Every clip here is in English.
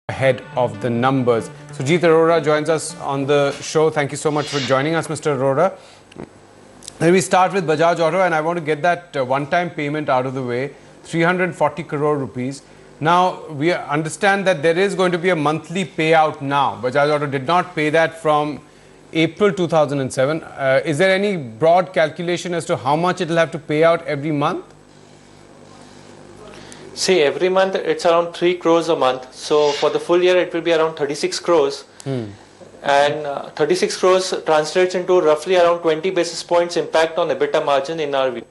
ahead of the numbers. Sujit Arora joins us on the show. Thank you so much for joining us, Mr. Arora. Let me start with Bajaj Auto, and I want to get that one-time payment out of the way, 340 crore rupees. Now, we understand that there is going to be a monthly payout now. Bajaj Auto did not pay that from April 2007. Is there any broad calculation as to how much it will have to pay out every month? See, every month it's around 3 crores a month. So for the full year, it will be around 36 crores. And 36 crores translates into roughly around 20 basis points impact on EBITDA margin in our view.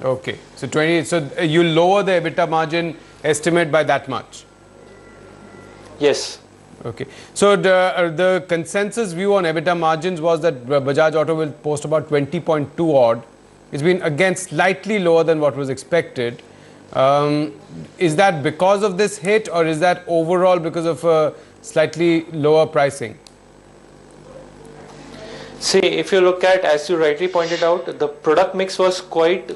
Okay, so 20. So you lower the EBITDA margin estimate by that much. Yes. Okay. So the consensus view on EBITDA margins was that Bajaj Auto will post about 20.2 odd. It's been again slightly lower than what was expected. Is that because of this hit, or is that overall because of slightly lower pricing? See, if you look at, as you rightly pointed out, the product mix was quite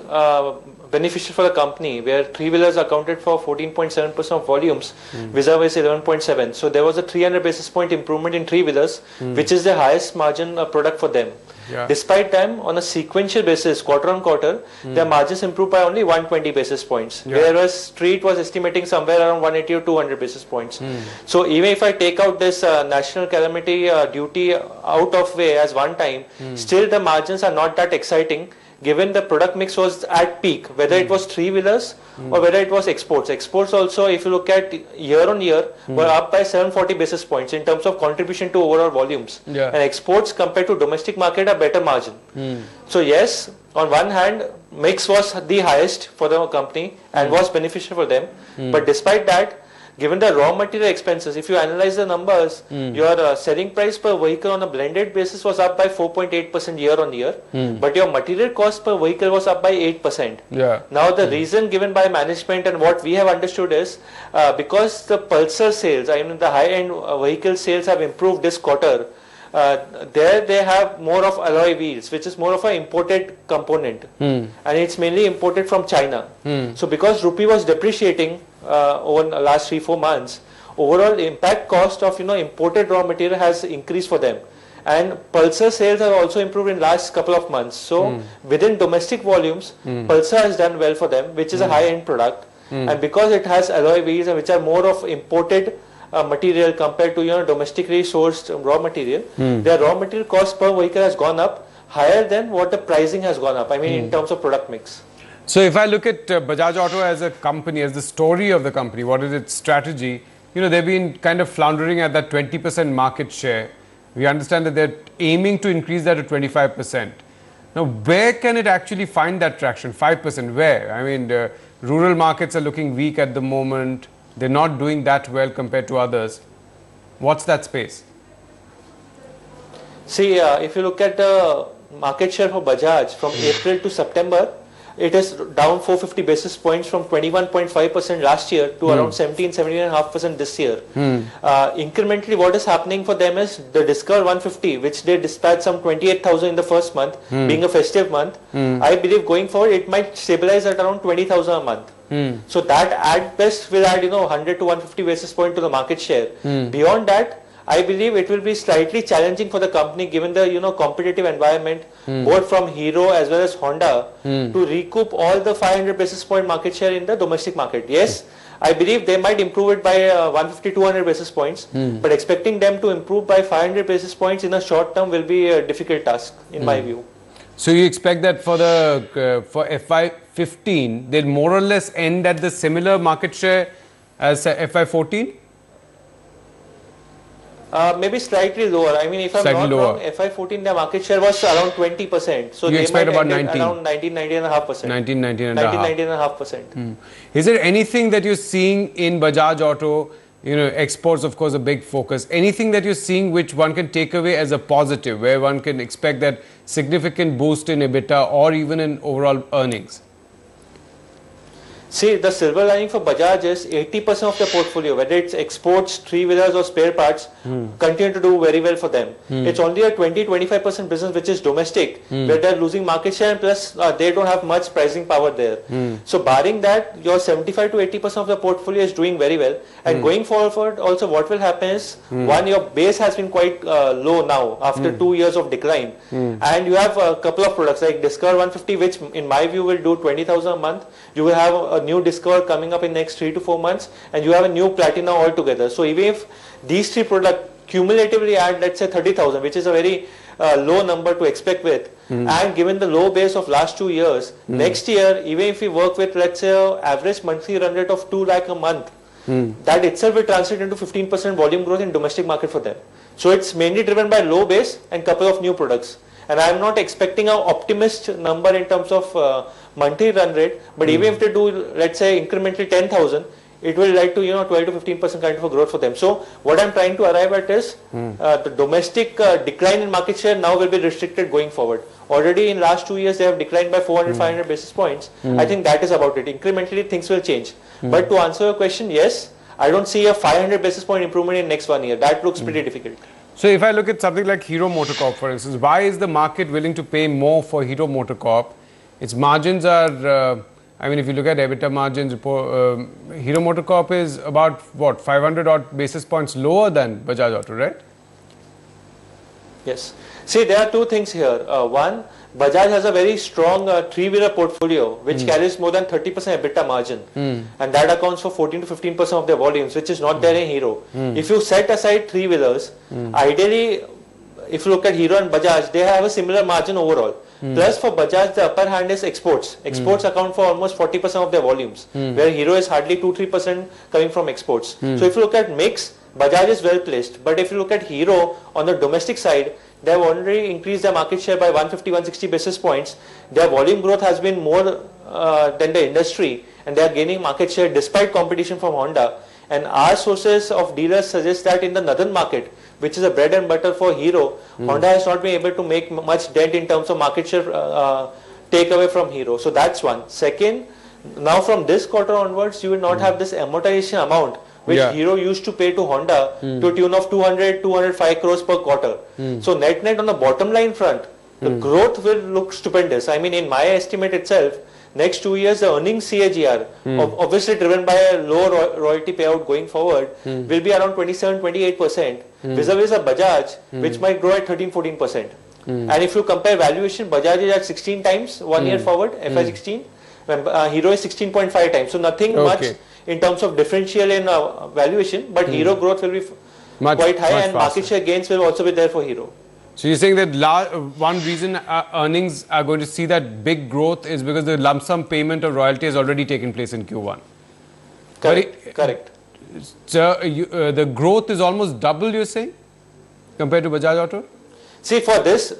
beneficial for the company, where three-wheelers accounted for 14.7% of volumes, vis-a-vis 11.7. So there was a 300 basis point improvement in three-wheelers, which is the highest margin product for them. Yeah. Despite them, on a sequential basis, quarter on quarter, their margins improved by only 120 basis points, whereas Street was estimating somewhere around 180 or 200 basis points. So even if I take out this national calamity duty out of way as one time, still the margins are not that exciting, given the product mix was at peak, whether it was three-wheelers or whether it was exports. Exports also, if you look at year on year, were up by 740 basis points in terms of contribution to overall volumes. And exports compared to domestic market are better margin. So yes, on one hand, mix was the highest for the company and was beneficial for them. But despite that, given the raw material expenses, if you analyze the numbers, your selling price per vehicle on a blended basis was up by 4.8% year on year, but your material cost per vehicle was up by 8%. Now the reason given by management and what we have understood is because the Pulsar sales, I mean the high-end vehicle sales have improved this quarter, there they have more of alloy wheels, which is more of an imported component, and it's mainly imported from China. So because rupee was depreciating over the last 3-4 months, overall impact cost of imported raw material has increased for them, and Pulsar sales have also improved in last couple of months. So within domestic volumes, Pulsar has done well for them, which is a high-end product, and because it has alloy wheels and which are more of imported material compared to domestically sourced raw material, their raw material cost per vehicle has gone up higher than what the pricing has gone up. I mean, in terms of product mix. So if I look at Bajaj Auto as a company, as the story of the company, what is its strategy? They've been kind of floundering at that 20% market share. We understand that they're aiming to increase that to 25%. Now, where can it actually find that traction? 5%, where? I mean, rural markets are looking weak at the moment. They're not doing that well compared to others. What's that space? See, if you look at the market share for Bajaj from April to September, it is down 450 basis points from 21.5% last year to around 17.5% this year. Incrementally, what is happening for them is the Discover 150, which they dispatched some 28,000 in the first month, being a festive month. I believe going forward, it might stabilize at around 20,000 a month. So that at best will add 100 to 150 basis point to the market share. Beyond that, I believe it will be slightly challenging for the company, given the competitive environment, both from Hero as well as Honda, to recoup all the 500 basis point market share in the domestic market. Yes, I believe they might improve it by 150-200 basis points, but expecting them to improve by 500 basis points in a short term will be a difficult task, in my view. So you expect that for FY15, they'll more or less end at the similar market share as FY14? Maybe slightly lower. I mean, if I'm not wrong, FY14 their market share was around 20%. So you expect about 19? Around 19.5%. 19.5%. Is there anything that you're seeing in Bajaj Auto? Exports, of course, a big focus. Anything that you're seeing which one can take away as a positive, where one can expect that significant boost in EBITDA or even in overall earnings? See, the silver lining for Bajaj is 80% of the portfolio, whether it's exports, three-wheelers or spare parts, continue to do very well for them. It's only a 20-25% business which is domestic, where they're losing market share and plus they don't have much pricing power there. So barring that, your 75 to 80% of the portfolio is doing very well. And going forward, also what will happen is, one, your base has been quite low now after 2 years of decline. And you have a couple of products like Discover 150, which in my view will do 20,000 a month. You will have a new Discover coming up in next 3 to 4 months, and you have a new Platina altogether. So even if these three products cumulatively add, let's say 30,000, which is a very low number to expect with, and given the low base of last 2 years, next year, even if we work with, let's say, average monthly run rate of 2 lakh a month, that itself will translate into 15% volume growth in domestic market for them. So it's mainly driven by low base and couple of new products. And I'm not expecting an optimist number in terms of monthly run rate, but even if they do, let's say, incrementally 10,000, it will lead to 12 to 15% kind of a growth for them. So what I'm trying to arrive at is the domestic decline in market share now will be restricted going forward. Already in last 2 years they have declined by 400-500 basis points. I think that is about it. Incrementally things will change. But to answer your question, yes, I don't see a 500 basis point improvement in next 1 year. That looks pretty difficult. So if I look at something like Hero MotoCorp, for instance, why is the market willing to pay more for Hero MotoCorp? Its margins are, I mean, if you look at EBITDA margins, Hero MotoCorp is about, what, 500 odd basis points lower than Bajaj Auto, right? Yes. See, there are two things here. One, Bajaj has a very strong three-wheeler portfolio which carries more than 30% EBITDA margin, and that accounts for 14 to 15% of their volumes, which is not there in Hero. If you set aside three-wheelers, ideally, if you look at Hero and Bajaj, they have a similar margin overall. Plus for Bajaj, the upper hand is exports. Exports account for almost 40% of their volumes, where Hero is hardly 2-3% coming from exports. So if you look at mix, Bajaj is well placed. But if you look at Hero on the domestic side, they have already increased their market share by 150-160 basis points. Their volume growth has been more than the industry, and they are gaining market share despite competition from Honda. And our sources of dealers suggest that in the northern market, which is a bread and butter for Hero, Honda has not been able to make much dent in terms of market share takeaway from Hero. So that's one. Second, now from this quarter onwards, you will not have this amortization amount which Hero used to pay to Honda to tune of 200-205 crores per quarter. So net on the bottom line front, the growth will look stupendous. I mean, in my estimate itself, next 2 years, the earnings CAGR, obviously driven by a low royalty payout going forward, will be around 27-28%, vis-a-vis a Bajaj, which might grow at 13-14%. And if you compare valuation, Bajaj is at 16 times 1 year forward, FY16, Hero is 16.5 times. So nothing much in terms of differential in valuation, but Hero growth will be quite high, and market share gains will also be there for Hero. So you're saying that one reason earnings are going to see that big growth is because the lump sum payment of royalty has already taken place in Q1. Correct. So the growth is almost double, you're saying, compared to Bajaj Auto? See, for this,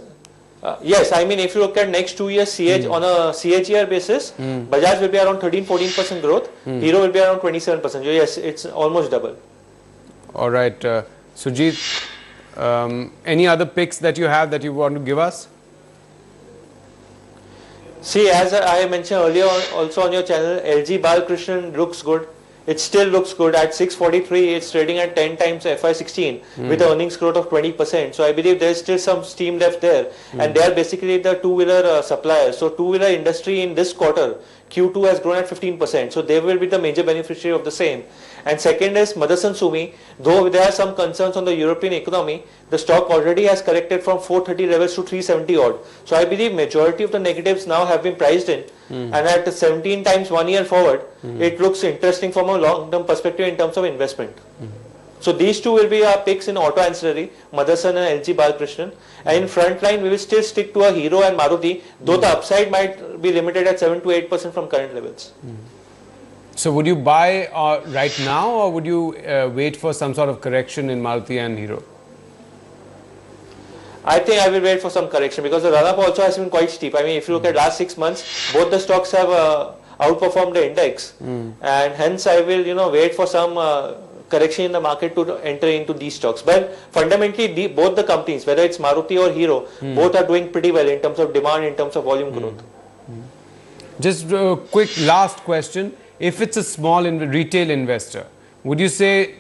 yes, I mean, if you look at next 2 years on a CAGR basis, Bajaj will be around 13-14% growth, Hero will be around 27%. So yes, it's almost double. All right. Sujit, any other picks that you have that you want to give us? See, as I mentioned earlier also on your channel, LG Balkrishnan looks good. It still looks good. At 643, it's trading at 10 times FY16 with earnings growth of 20%. So I believe there's still some steam left there. And they are basically the two-wheeler suppliers. So two-wheeler industry in this quarter, Q2 has grown at 15%. So they will be the major beneficiary of the same. And second is Motherson Sumi. Though there are some concerns on the European economy, the stock already has corrected from 430 levels to 370 odd. So I believe majority of the negatives now have been priced in. And at 17 times 1 year forward, it looks interesting from a long-term perspective in terms of investment. So these two will be our picks in auto ancillary, Motherson and LG Balkrishnan. And in front line, we will still stick to a Hero and Maruti, though the upside might be limited at 7 to 8% from current levels. So would you buy right now, or would you wait for some sort of correction in Maruti and Hero? I think I will wait for some correction because the run-up also has been quite steep. I mean, if you look at last 6 months, both the stocks have outperformed the index, and hence I will, wait for some correction in the market to enter into these stocks. But fundamentally, both the companies, whether it's Maruti or Hero, both are doing pretty well in terms of demand, in terms of volume growth. Just a quick last question. if it's a small retail investor, would you say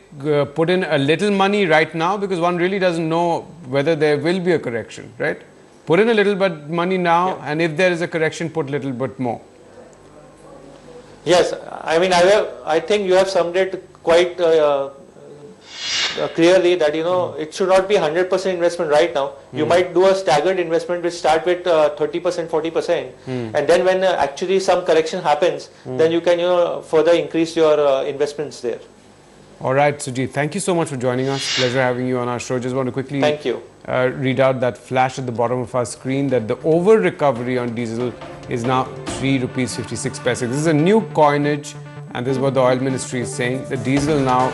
put in a little money right now, because one really doesn't know whether there will be a correction, right? Put in a little bit money now, and if there is a correction, put a little bit more. Yes, I mean, I think you have summed it quite clearly that, you know, it should not be 100% investment right now. You might do a staggered investment which start with 30%, 40%, and then when actually some correction happens, then you can, you know, further increase your investments there. All right, Sujit, thank you so much for joining us. Pleasure having you on our show. Just want to quickly Thank you. Read out that flash at the bottom of our screen that the over recovery on diesel is now 3 rupees 56 paise. This is a new coinage, and this is what the oil ministry is saying. The diesel now,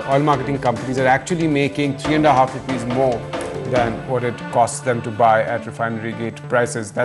oil marketing companies are actually making 3.5 rupees more than what it costs them to buy at refinery gate prices.